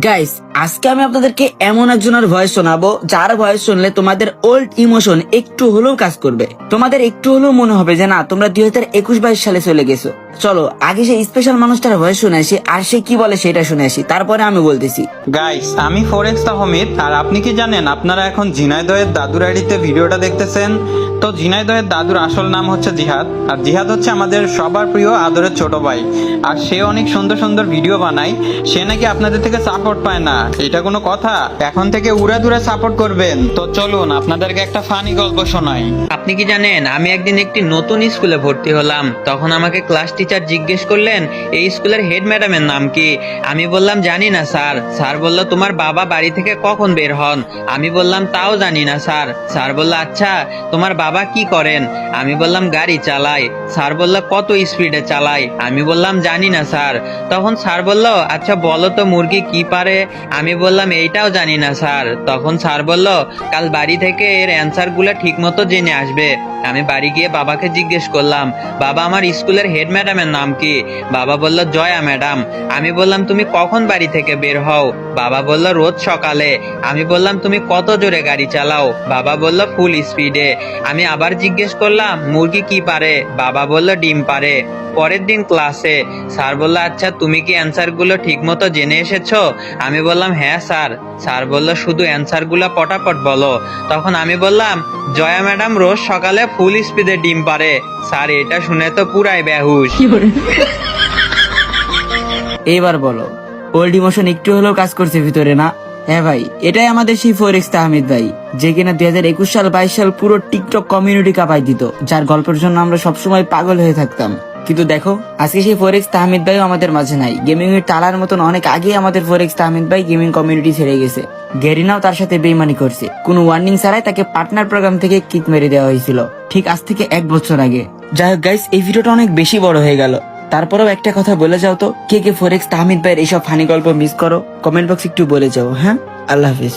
Guys, আজকে আমি আপনাদেরকে এমন একজনের ভয়েস শোনাবো যার ভয়েস শুনলে তোমাদের ওল্ড ইমোশন একটু হলেও কাজ করবে। তোমাদের একটু হলেও মনে হবে যে না, তোমরা 2021-22 সালে চলে গেছো। চলো আগে সেই স্পেশাল মানুষটার ভয়েস শুনে আসি, আর সে কি বলে সেটা শুনে আসি, তারপরে আমি বলতেছি। গাইস, আমি ফোরেক্স তাহমিদ। আর আপনি কি জানেন আপনারা এখন ঝিনাইদহের দাদুর আইডিতে ভিডিওটা দেখতেছেন? তো ঝিনাইদহের দাদুর আসল নাম হচ্ছে জিহাদ। আর জিহাদ হচ্ছে আমাদের সবার প্রিয় আদরের ছোট ভাই। আর সে অনেক সুন্দর সুন্দর ভিডিও বানায়। সে নাকি আপনাদের থেকে সাপোর্ট পায় না, এটা কোনো কথা? এখন থেকে উড়ে দূরে সাপোর্ট করবেন। তো চলুন আপনাদেরকে একটা ফানি গল্প শোনাই। আপনি কি জানেন আমি একদিন একটি নতুন স্কুলে ভর্তি হলাম। তখন আমাকে ক্লাস টিচার জিজ্ঞেস করলেন এই স্কুলের হেড ম্যাডামের নাম কি। আমি বললাম জানি না স্যার। স্যার বলল তোমার বাবা বাড়ি থেকে কখন বের হন। আমি বললাম তাও জানি না স্যার। স্যার বলল আচ্ছা তোমার বাবা কি করেন। আমি বললাম গাড়ি চালায়। স্যার বলল কত স্পিডে চালায়। আমি বললাম জানি না স্যার। তখন স্যার বলল আচ্ছা বলো তো মুরগি কি পারে। আমি বললাম এইটাও জানি না স্যার। তখন স্যার বলল কাল বাড়ি থেকে এর অ্যান্সার গুলো ঠিক মতো জেনে আসবে। আমি বাড়ি গিয়ে বাবাকে জিজ্ঞেস করলাম বাবা আমার স্কুলের হেড ম্যাডামের নাম কি। বাবা বলল জয়া ম্যাডাম। আমি বললাম তুমি কখন বাড়ি থেকে বের হও। বাবা বলল রোজ সকালে। আমি বললাম তুমি কত জোরে গাড়ি চালাও। বাবা বলল ফুল স্পিডে। আমি আবার জিজ্ঞেস করলাম মুরগি কি পারে। বাবা বলল ডিম পারে। পরের দিন ক্লাসে স্যার বলল আচ্ছা তুমি কি অ্যান্সার গুলো ঠিক মতো জেনে এসেছো। আমি বললাম হ্যাঁ স্যার। স্যার বলল শুধু অ্যান্সার গুলা পটাপট বলো। তখন আমি বললাম জয়া ম্যাডাম রোজ সকালে ফুল স্পিডে ডিম পারে। স্যার এটা শুনে তো পুরাই বেহুশ। এইবার বলো, ওল্ড ইমোশন একটু হলেও কাজ করছে ভিতরে না? হ্যাঁ ভাই, এটাই আমাদের সেই ফোরেক্স তাহমিদ ভাই, যে কিনা 2021 সাল 22 সাল পুরো টিকটক কমিউনিটি কাঁপাই দিত, যার গল্পের জন্য আমরা সবসময় পাগল হয়ে থাকতাম। কিন্তু দেখো আজকে সেই ফোরেক্স তাহমিদ ভাইও আমাদের মাঝে নাই। গেমিং এর টালার মতন অনেক আগে আমাদের ফোরেক্স তাহমিদ ভাই গেমিং কমিউনিটি ছেড়ে গেছে। গেরিনাও তার সাথে বেইমানি করছে। কোনো ওয়ার্নিং ছাড়াই তাকে পার্টনার প্রোগ্রাম থেকে কিক মেরে দেওয়া হয়েছিল, ঠিক আজ থেকে 1 বছর আগে। যাই হোক গাইস, এই ভিডিওটা অনেক বেশি বড় হয়ে গেল। তারপরেও একটা কথা বলে যাও তো, কে কে ফোরেক্স তাহমিদ ভাইয়ের এইসব ফানি গল্প মিস করো? কমেন্ট বক্সে একটু বলে যাও। হ্যাঁ, আল্লাহ হাফিজ।